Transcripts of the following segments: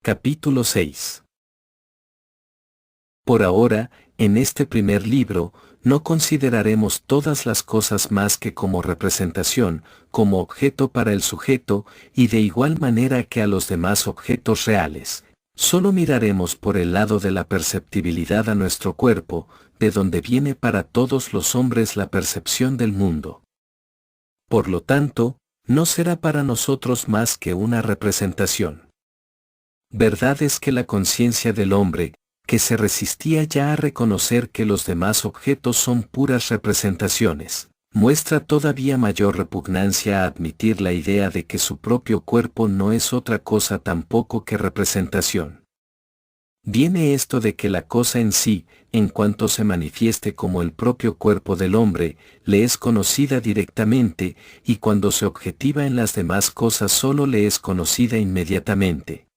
Capítulo 6. Por ahora, en este primer libro, no consideraremos todas las cosas más que como representación, como objeto para el sujeto, y de igual manera que a los demás objetos reales. Solo miraremos por el lado de la perceptibilidad a nuestro cuerpo, de donde viene para todos los hombres la percepción del mundo. Por lo tanto, no será para nosotros más que una representación. Verdad es que la conciencia del hombre, que se resistía ya a reconocer que los demás objetos son puras representaciones, muestra todavía mayor repugnancia a admitir la idea de que su propio cuerpo no es otra cosa tampoco que representación. Viene esto de que la cosa en sí, en cuanto se manifieste como el propio cuerpo del hombre, le es conocida directamente, y cuando se objetiva en las demás cosas solo le es conocida inmediatamente.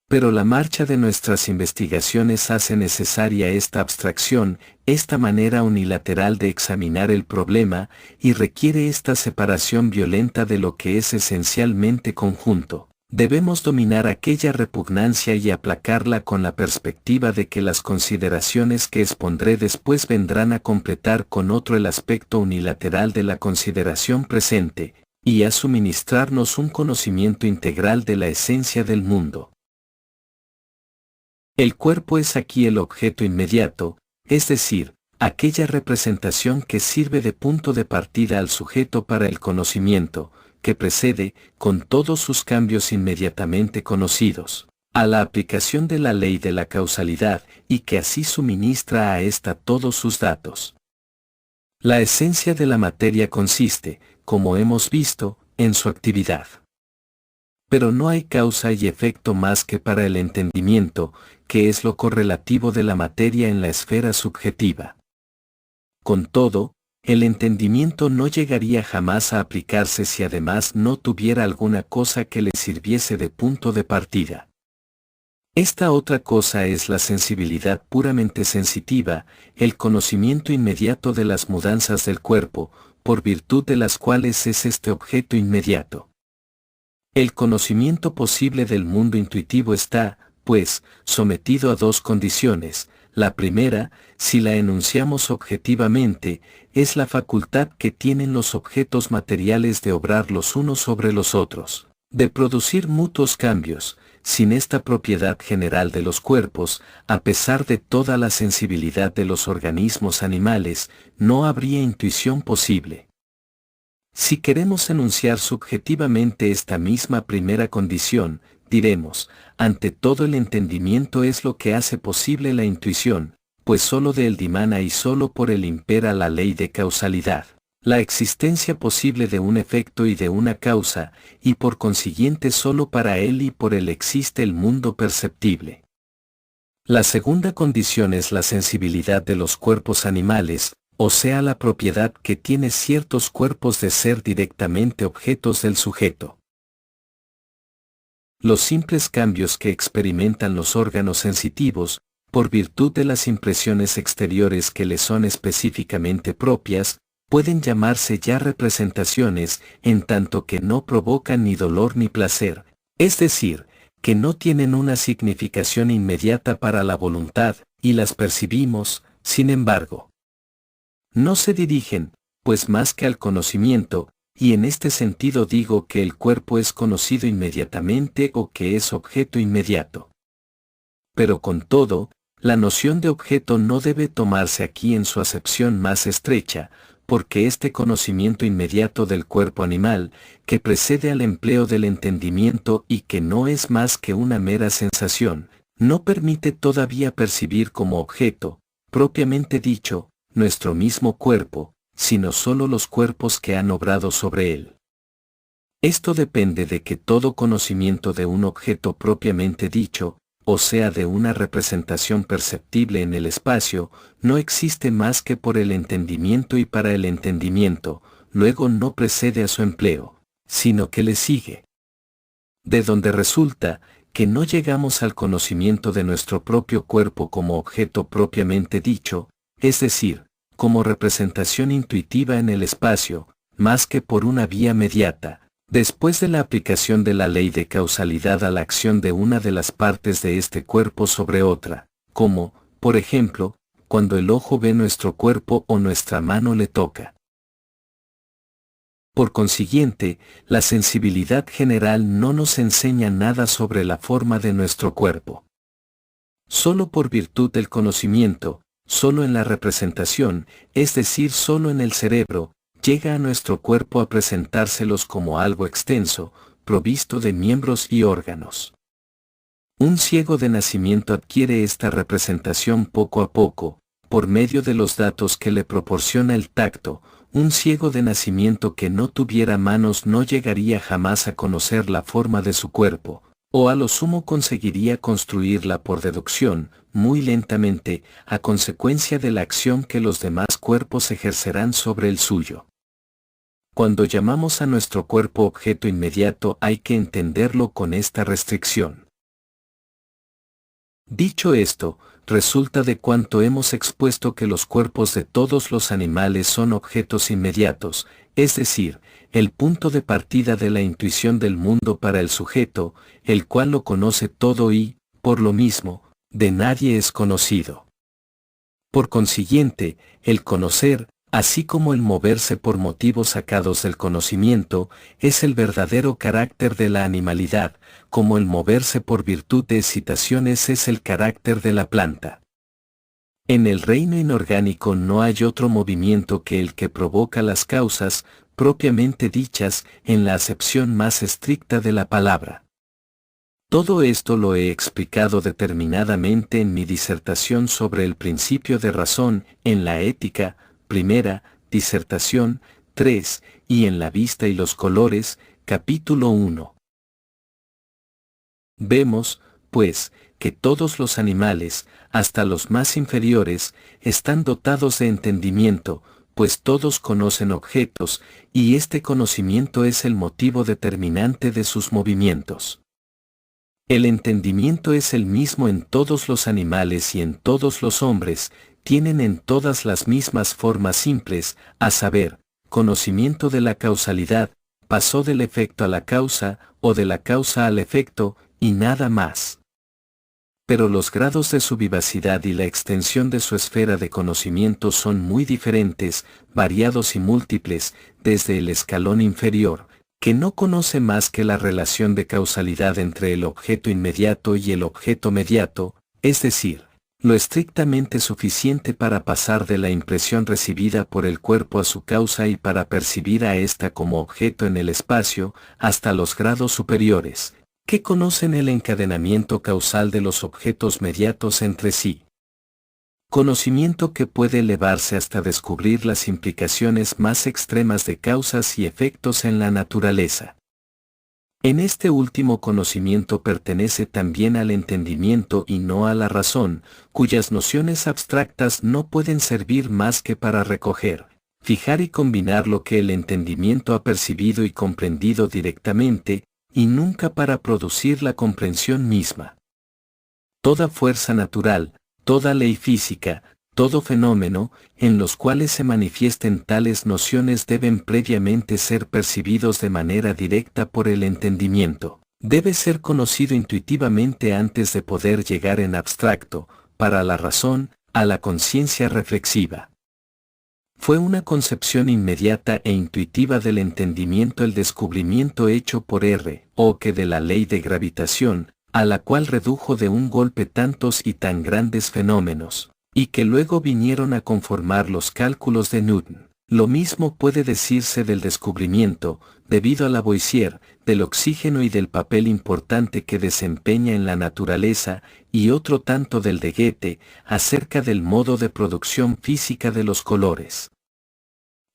Pero la marcha de nuestras investigaciones hace necesaria esta abstracción, esta manera unilateral de examinar el problema, y requiere esta separación violenta de lo que es esencialmente conjunto. Debemos dominar aquella repugnancia y aplacarla con la perspectiva de que las consideraciones que expondré después vendrán a completar con otro el aspecto unilateral de la consideración presente, y a suministrarnos un conocimiento integral de la esencia del mundo. El cuerpo es aquí el objeto inmediato, es decir, aquella representación que sirve de punto de partida al sujeto para el conocimiento, que precede, con todos sus cambios inmediatamente conocidos, a la aplicación de la ley de la causalidad y que así suministra a ésta todos sus datos. La esencia de la materia consiste, como hemos visto, en su actividad. Pero no hay causa y efecto más que para el entendimiento, que es lo correlativo de la materia en la esfera subjetiva. Con todo, el entendimiento no llegaría jamás a aplicarse si además no tuviera alguna cosa que le sirviese de punto de partida. Esta otra cosa es la sensibilidad puramente sensitiva, el conocimiento inmediato de las mudanzas del cuerpo, por virtud de las cuales es este objeto inmediato. El conocimiento posible del mundo intuitivo está, pues, sometido a dos condiciones. La primera, si la enunciamos objetivamente, es la facultad que tienen los objetos materiales de obrar los unos sobre los otros, de producir mutuos cambios. Sin esta propiedad general de los cuerpos, a pesar de toda la sensibilidad de los organismos animales, no habría intuición posible. Si queremos enunciar subjetivamente esta misma primera condición, diremos, ante todo el entendimiento es lo que hace posible la intuición, pues sólo de él dimana y sólo por él impera la ley de causalidad, la existencia posible de un efecto y de una causa, y por consiguiente sólo para él y por él existe el mundo perceptible. La segunda condición es la sensibilidad de los cuerpos animales, o sea la propiedad que tiene ciertos cuerpos de ser directamente objetos del sujeto. Los simples cambios que experimentan los órganos sensitivos, por virtud de las impresiones exteriores que les son específicamente propias, pueden llamarse ya representaciones, en tanto que no provocan ni dolor ni placer, es decir, que no tienen una significación inmediata para la voluntad, y las percibimos, sin embargo. No se dirigen, pues más que al conocimiento, y en este sentido digo que el cuerpo es conocido inmediatamente o que es objeto inmediato. Pero con todo, la noción de objeto no debe tomarse aquí en su acepción más estrecha, porque este conocimiento inmediato del cuerpo animal, que precede al empleo del entendimiento y que no es más que una mera sensación, no permite todavía percibir como objeto, propiamente dicho, nuestro mismo cuerpo, sino solo los cuerpos que han obrado sobre él. Esto depende de que todo conocimiento de un objeto propiamente dicho, o sea de una representación perceptible en el espacio, no existe más que por el entendimiento y para el entendimiento, luego no precede a su empleo, sino que le sigue. De donde resulta que no llegamos al conocimiento de nuestro propio cuerpo como objeto propiamente dicho, es decir, como representación intuitiva en el espacio, más que por una vía mediata, Después de la aplicación de la ley de causalidad a la acción de una de las partes de este cuerpo sobre otra, como, por ejemplo, cuando el ojo ve nuestro cuerpo o nuestra mano le toca. Por consiguiente, la sensibilidad general no nos enseña nada sobre la forma de nuestro cuerpo. Solo por virtud del conocimiento, solo en la representación, es decir, solo en el cerebro, llega a nuestro cuerpo a presentárselos como algo extenso, provisto de miembros y órganos. Un ciego de nacimiento adquiere esta representación poco a poco, por medio de los datos que le proporciona el tacto. Un ciego de nacimiento que no tuviera manos no llegaría jamás a conocer la forma de su cuerpo, o a lo sumo conseguiría construirla por deducción, muy lentamente, a consecuencia de la acción que los demás cuerpos ejercerán sobre el suyo. Cuando llamamos a nuestro cuerpo objeto inmediato hay que entenderlo con esta restricción. Dicho esto, resulta de cuanto hemos expuesto que los cuerpos de todos los animales son objetos inmediatos, es decir, el punto de partida de la intuición del mundo para el sujeto, el cual lo conoce todo y, por lo mismo, de nadie es conocido. Por consiguiente, el conocer, así como el moverse por motivos sacados del conocimiento, es el verdadero carácter de la animalidad, como el moverse por virtud de excitaciones es el carácter de la planta. En el reino inorgánico no hay otro movimiento que el que provoca las causas, propiamente dichas, en la acepción más estricta de la palabra. Todo esto lo he explicado determinadamente en mi disertación sobre el principio de razón, en la Ética, primera, disertación, 3, y en la vista y los colores, capítulo 1. Vemos, pues, que todos los animales, hasta los más inferiores, están dotados de entendimiento, pues todos conocen objetos, y este conocimiento es el motivo determinante de sus movimientos. El entendimiento es el mismo en todos los animales y en todos los hombres, tienen en todas las mismas formas simples, a saber, conocimiento de la causalidad, pasó del efecto a la causa, o de la causa al efecto, y nada más. Pero los grados de su vivacidad y la extensión de su esfera de conocimiento son muy diferentes, variados y múltiples, desde el escalón inferior, que no conoce más que la relación de causalidad entre el objeto inmediato y el objeto mediato, es decir, lo estrictamente suficiente para pasar de la impresión recibida por el cuerpo a su causa y para percibir a ésta como objeto en el espacio, hasta los grados superiores, que conocen el encadenamiento causal de los objetos mediatos entre sí. Conocimiento que puede elevarse hasta descubrir las implicaciones más extremas de causas y efectos en la naturaleza. En este último conocimiento pertenece también al entendimiento y no a la razón, cuyas nociones abstractas no pueden servir más que para recoger, fijar y combinar lo que el entendimiento ha percibido y comprendido directamente, y nunca para producir la comprensión misma. Toda fuerza natural, toda ley física, todo fenómeno, en los cuales se manifiesten tales nociones deben previamente ser percibidos de manera directa por el entendimiento. Debe ser conocido intuitivamente antes de poder llegar en abstracto, para la razón, a la conciencia reflexiva. Fue una concepción inmediata e intuitiva del entendimiento el descubrimiento hecho por R. Oke de la ley de gravitación, a la cual redujo de un golpe tantos y tan grandes fenómenos, y que luego vinieron a conformar los cálculos de Newton. Lo mismo puede decirse del descubrimiento, debido a Lavoisier, del oxígeno y del papel importante que desempeña en la naturaleza, y otro tanto del de Goethe, acerca del modo de producción física de los colores.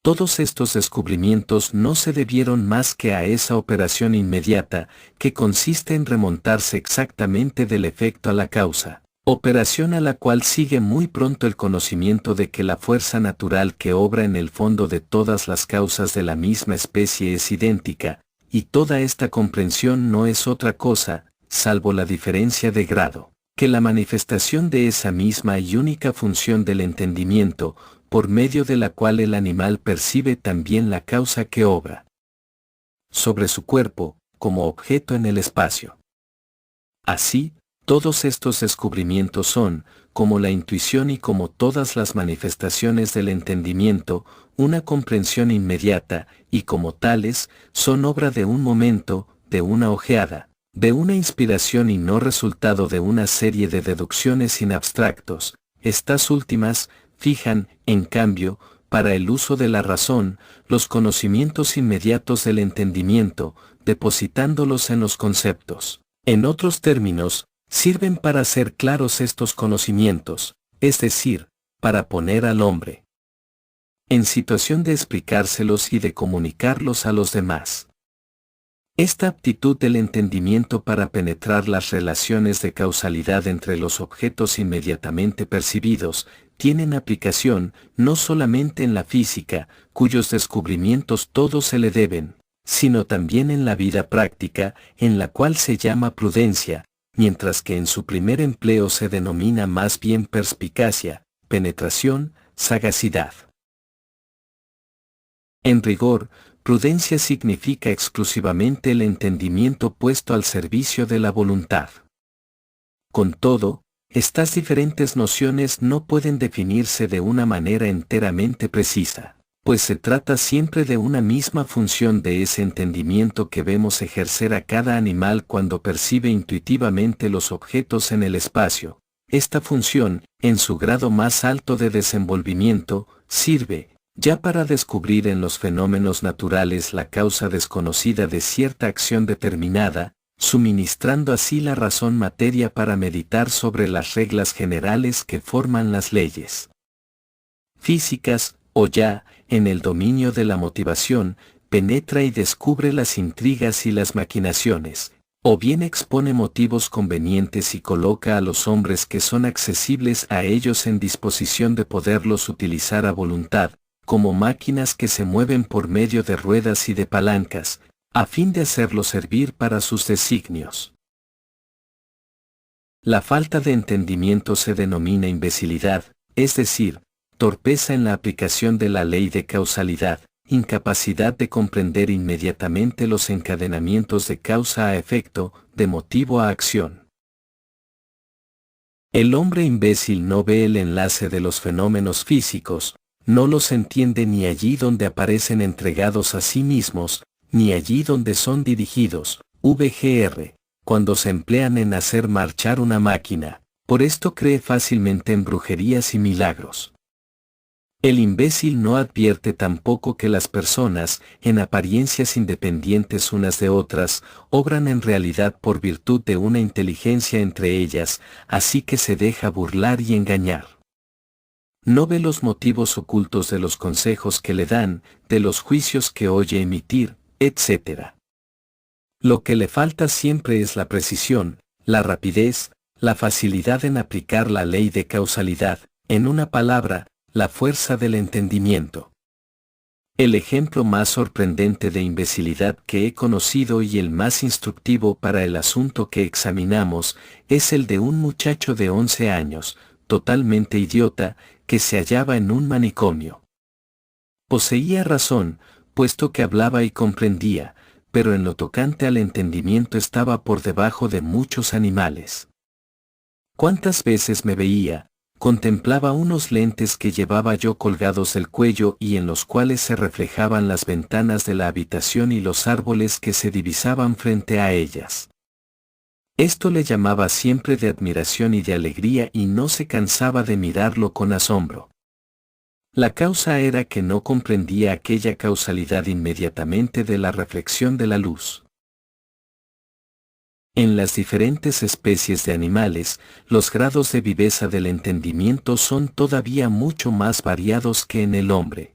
Todos estos descubrimientos no se debieron más que a esa operación inmediata, que consiste en remontarse exactamente del efecto a la causa, operación a la cual sigue muy pronto el conocimiento de que la fuerza natural que obra en el fondo de todas las causas de la misma especie es idéntica, y toda esta comprensión no es otra cosa, salvo la diferencia de grado, que la manifestación de esa misma y única función del entendimiento, por medio de la cual el animal percibe también la causa que obra. sobre su cuerpo, como objeto en el espacio. Así, todos estos descubrimientos son, como la intuición y como todas las manifestaciones del entendimiento, una comprensión inmediata, y como tales, son obra de un momento, de una ojeada, de una inspiración y no resultado de una serie de deducciones sin abstractos. Estas últimas, fijan, en cambio, para el uso de la razón, los conocimientos inmediatos del entendimiento, depositándolos en los conceptos. En otros términos, sirven para hacer claros estos conocimientos, es decir, para poner al hombre en situación de explicárselos y de comunicarlos a los demás. Esta aptitud del entendimiento para penetrar las relaciones de causalidad entre los objetos inmediatamente percibidos, tienen aplicación no solamente en la física, cuyos descubrimientos todos se le deben, sino también en la vida práctica, en la cual se llama prudencia, mientras que en su primer empleo se denomina más bien perspicacia, penetración, sagacidad. En rigor, prudencia significa exclusivamente el entendimiento puesto al servicio de la voluntad. Con todo, estas diferentes nociones no pueden definirse de una manera enteramente precisa, pues se trata siempre de una misma función de ese entendimiento que vemos ejercer a cada animal cuando percibe intuitivamente los objetos en el espacio. Esta función, en su grado más alto de desenvolvimiento, sirve, ya para descubrir en los fenómenos naturales la causa desconocida de cierta acción determinada, suministrando así la razón materia para meditar sobre las reglas generales que forman las leyes físicas, o ya, en el dominio de la motivación, penetra y descubre las intrigas y las maquinaciones, o bien expone motivos convenientes y coloca a los hombres que son accesibles a ellos en disposición de poderlos utilizar a voluntad, como máquinas que se mueven por medio de ruedas y de palancas, a fin de hacerlos servir para sus designios. La falta de entendimiento se denomina imbecilidad, es decir, torpeza en la aplicación de la ley de causalidad, incapacidad de comprender inmediatamente los encadenamientos de causa a efecto, de motivo a acción. El hombre imbécil no ve el enlace de los fenómenos físicos, no los entiende ni allí donde aparecen entregados a sí mismos, ni allí donde son dirigidos, VGR, cuando se emplean en hacer marchar una máquina, por esto cree fácilmente en brujerías y milagros. El imbécil no advierte tampoco que las personas, en apariencias independientes unas de otras, obran en realidad por virtud de una inteligencia entre ellas, así que se deja burlar y engañar. No ve los motivos ocultos de los consejos que le dan, de los juicios que oye emitir, etc. Lo que le falta siempre es la precisión, la rapidez, la facilidad en aplicar la ley de causalidad, en una palabra, la fuerza del entendimiento. El ejemplo más sorprendente de imbecilidad que he conocido y el más instructivo para el asunto que examinamos es el de un muchacho de 11 años, totalmente idiota, que se hallaba en un manicomio. Poseía razón, puesto que hablaba y comprendía, pero en lo tocante al entendimiento estaba por debajo de muchos animales. ¿Cuántas veces me veía? Contemplaba unos lentes que llevaba yo colgados del cuello y en los cuales se reflejaban las ventanas de la habitación y los árboles que se divisaban frente a ellas. Esto le llamaba siempre de admiración y de alegría y no se cansaba de mirarlo con asombro. La causa era que no comprendía aquella causalidad inmediatamente de la reflexión de la luz. En las diferentes especies de animales, los grados de viveza del entendimiento son todavía mucho más variados que en el hombre.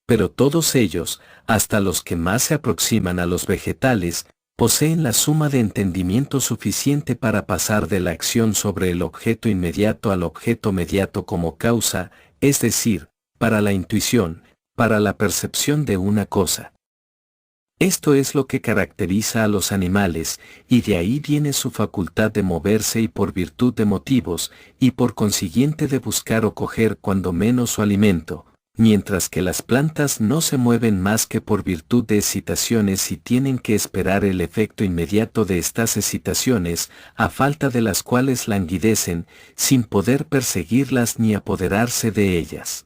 Pero todos ellos, hasta los que más se aproximan a los vegetales, poseen la suma de entendimiento suficiente para pasar de la acción sobre el objeto inmediato al objeto mediato como causa, es decir, para la intuición, para la percepción de una cosa. Esto es lo que caracteriza a los animales, y de ahí viene su facultad de moverse y por virtud de motivos, y por consiguiente de buscar o coger cuando menos su alimento, mientras que las plantas no se mueven más que por virtud de excitaciones y tienen que esperar el efecto inmediato de estas excitaciones, a falta de las cuales languidecen, sin poder perseguirlas ni apoderarse de ellas.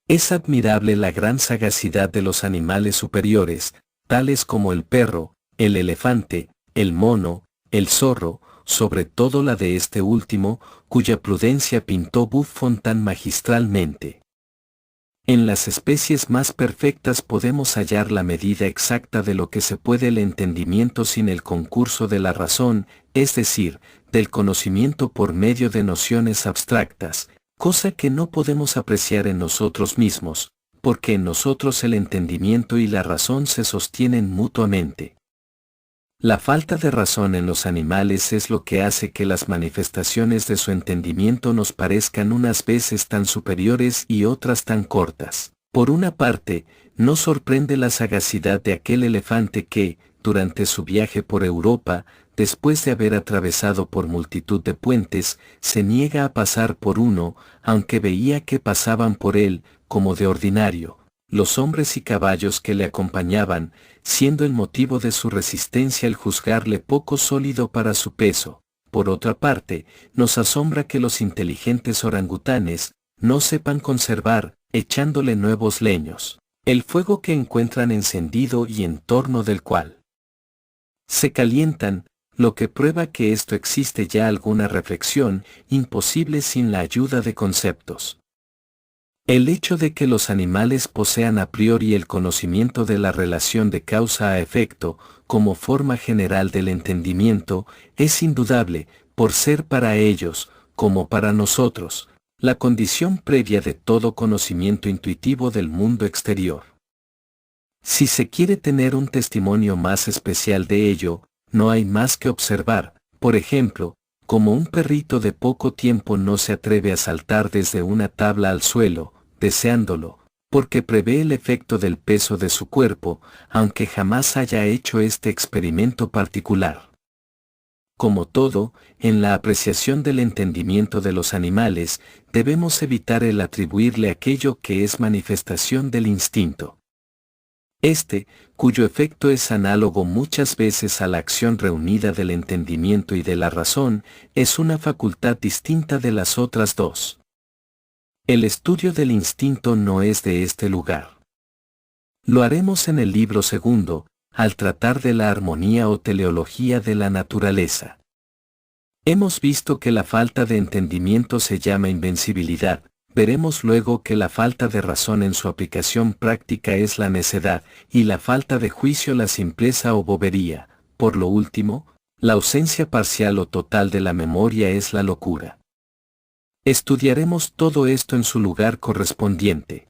Es admirable la gran sagacidad de los animales superiores, tales como el perro, el elefante, el mono, el zorro, sobre todo la de este último, cuya prudencia pintó Buffon tan magistralmente. En las especies más perfectas podemos hallar la medida exacta de lo que se puede el entendimiento sin el concurso de la razón, es decir, del conocimiento por medio de nociones abstractas, cosa que no podemos apreciar en nosotros mismos, porque en nosotros el entendimiento y la razón se sostienen mutuamente. La falta de razón en los animales es lo que hace que las manifestaciones de su entendimiento nos parezcan unas veces tan superiores y otras tan cortas. Por una parte, nos sorprende la sagacidad de aquel elefante que, durante su viaje por Europa, después de haber atravesado por multitud de puentes, se niega a pasar por uno, aunque veía que pasaban por él, como de ordinario, los hombres y caballos que le acompañaban, siendo el motivo de su resistencia el juzgarle poco sólido para su peso. Por otra parte, nos asombra que los inteligentes orangutanes no sepan conservar, echándole nuevos leños, el fuego que encuentran encendido y en torno del cual se calientan, lo que prueba que esto existe ya alguna reflexión, imposible sin la ayuda de conceptos. El hecho de que los animales posean a priori el conocimiento de la relación de causa a efecto, como forma general del entendimiento, es indudable, por ser para ellos, como para nosotros, la condición previa de todo conocimiento intuitivo del mundo exterior. Si se quiere tener un testimonio más especial de ello, no hay más que observar, por ejemplo, como un perrito de poco tiempo no se atreve a saltar desde una tabla al suelo, deseándolo, porque prevé el efecto del peso de su cuerpo, aunque jamás haya hecho este experimento particular. Como todo, en la apreciación del entendimiento de los animales, debemos evitar el atribuirle aquello que es manifestación del instinto. Este, cuyo efecto es análogo muchas veces a la acción reunida del entendimiento y de la razón, es una facultad distinta de las otras dos. El estudio del instinto no es de este lugar. Lo haremos en el libro segundo, al tratar de la armonía o teleología de la naturaleza. Hemos visto que la falta de entendimiento se llama invencibilidad. Veremos luego que la falta de razón en su aplicación práctica es la necedad, y la falta de juicio la simpleza o bobería. Por lo último, la ausencia parcial o total de la memoria es la locura. Estudiaremos todo esto en su lugar correspondiente.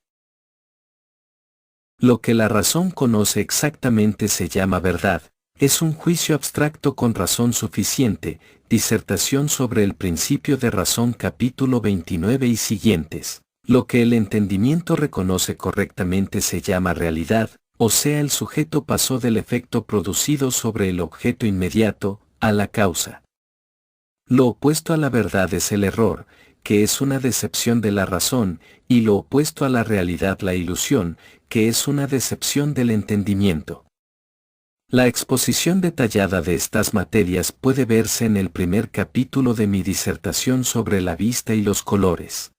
Lo que la razón conoce exactamente se llama verdad, es un juicio abstracto con razón suficiente. Disertación sobre el principio de razón capítulo 29 y siguientes. Lo que el entendimiento reconoce correctamente se llama realidad, o sea el sujeto pasó del efecto producido sobre el objeto inmediato, a la causa. Lo opuesto a la verdad es el error, que es una decepción de la razón, y lo opuesto a la realidad la ilusión, que es una decepción del entendimiento. La exposición detallada de estas materias puede verse en el primer capítulo de mi disertación sobre la vista y los colores.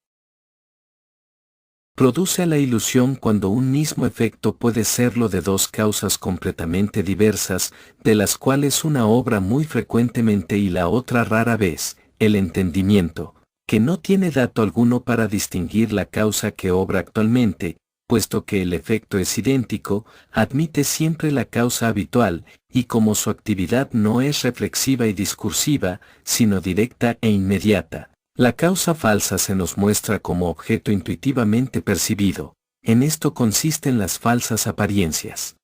Produce la ilusión cuando un mismo efecto puede serlo de dos causas completamente diversas, de las cuales una obra muy frecuentemente y la otra rara vez, el entendimiento, que no tiene dato alguno para distinguir la causa que obra actualmente, puesto que el efecto es idéntico, admite siempre la causa habitual, y como su actividad no es reflexiva y discursiva, sino directa e inmediata, la causa falsa se nos muestra como objeto intuitivamente percibido. En esto consisten las falsas apariencias.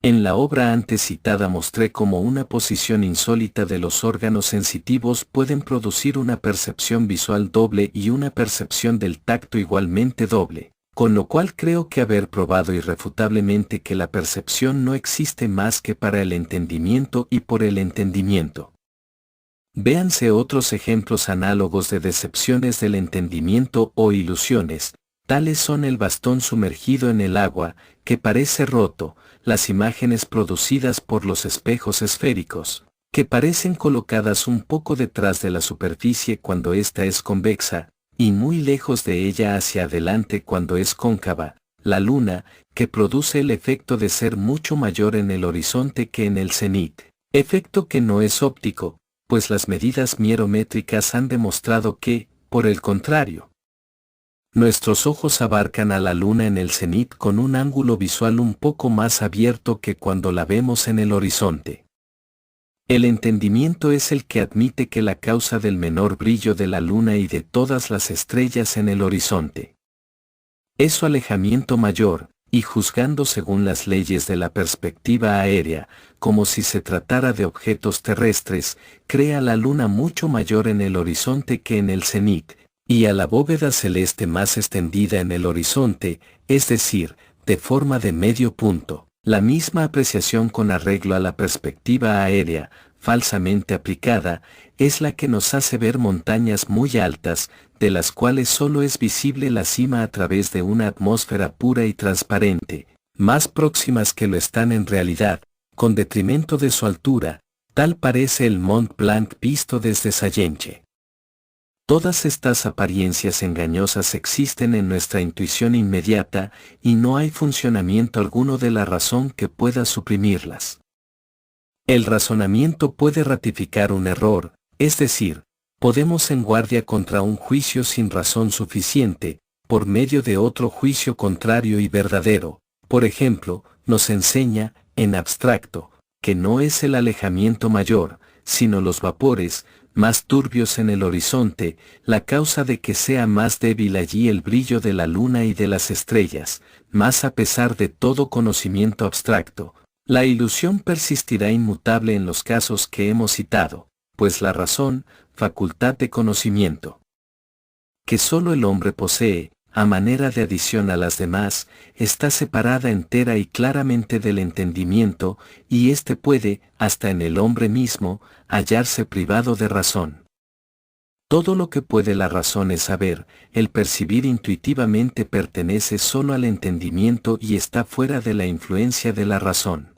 En la obra antes citada mostré cómo una posición insólita de los órganos sensitivos pueden producir una percepción visual doble y una percepción del tacto igualmente doble. Con lo cual creo que haber probado irrefutablemente que la percepción no existe más que para el entendimiento y por el entendimiento. Véanse otros ejemplos análogos de decepciones del entendimiento o ilusiones, Tales son el bastón sumergido en el agua, que parece roto, las imágenes producidas por los espejos esféricos, que parecen colocadas un poco detrás de la superficie cuando ésta es convexa, y muy lejos de ella hacia adelante cuando es cóncava, la luna, que produce el efecto de ser mucho mayor en el horizonte que en el cenit, efecto que no es óptico, pues las medidas mierométricas han demostrado que, por el contrario, nuestros ojos abarcan a la luna en el cenit con un ángulo visual un poco más abierto que cuando la vemos en el horizonte. El entendimiento es el que admite que la causa del menor brillo de la luna y de todas las estrellas en el horizonte es su alejamiento mayor, y juzgando según las leyes de la perspectiva aérea, como si se tratara de objetos terrestres, crea la luna mucho mayor en el horizonte que en el cenit, y a la bóveda celeste más extendida en el horizonte, es decir, de forma de medio punto. La misma apreciación con arreglo a la perspectiva aérea, falsamente aplicada, es la que nos hace ver montañas muy altas, de las cuales solo es visible la cima a través de una atmósfera pura y transparente, más próximas que lo están en realidad, con detrimento de su altura, tal parece el Mont Blanc visto desde Sayenche. Todas estas apariencias engañosas existen en nuestra intuición inmediata y no hay funcionamiento alguno de la razón que pueda suprimirlas. El razonamiento puede ratificar un error, es decir, podemos en guardia contra un juicio sin razón suficiente, por medio de otro juicio contrario y verdadero. Por ejemplo, nos enseña, en abstracto, que no es el alejamiento mayor, sino los vapores, más turbios en el horizonte, la causa de que sea más débil allí el brillo de la luna y de las estrellas, más a pesar de todo conocimiento abstracto. La ilusión persistirá inmutable en los casos que hemos citado, pues la razón, facultad de conocimiento, que sólo el hombre posee, a manera de adición a las demás, está separada entera y claramente del entendimiento, y éste puede, hasta en el hombre mismo, hallarse privado de razón. Todo lo que puede la razón es saber, el percibir intuitivamente pertenece solo al entendimiento y está fuera de la influencia de la razón.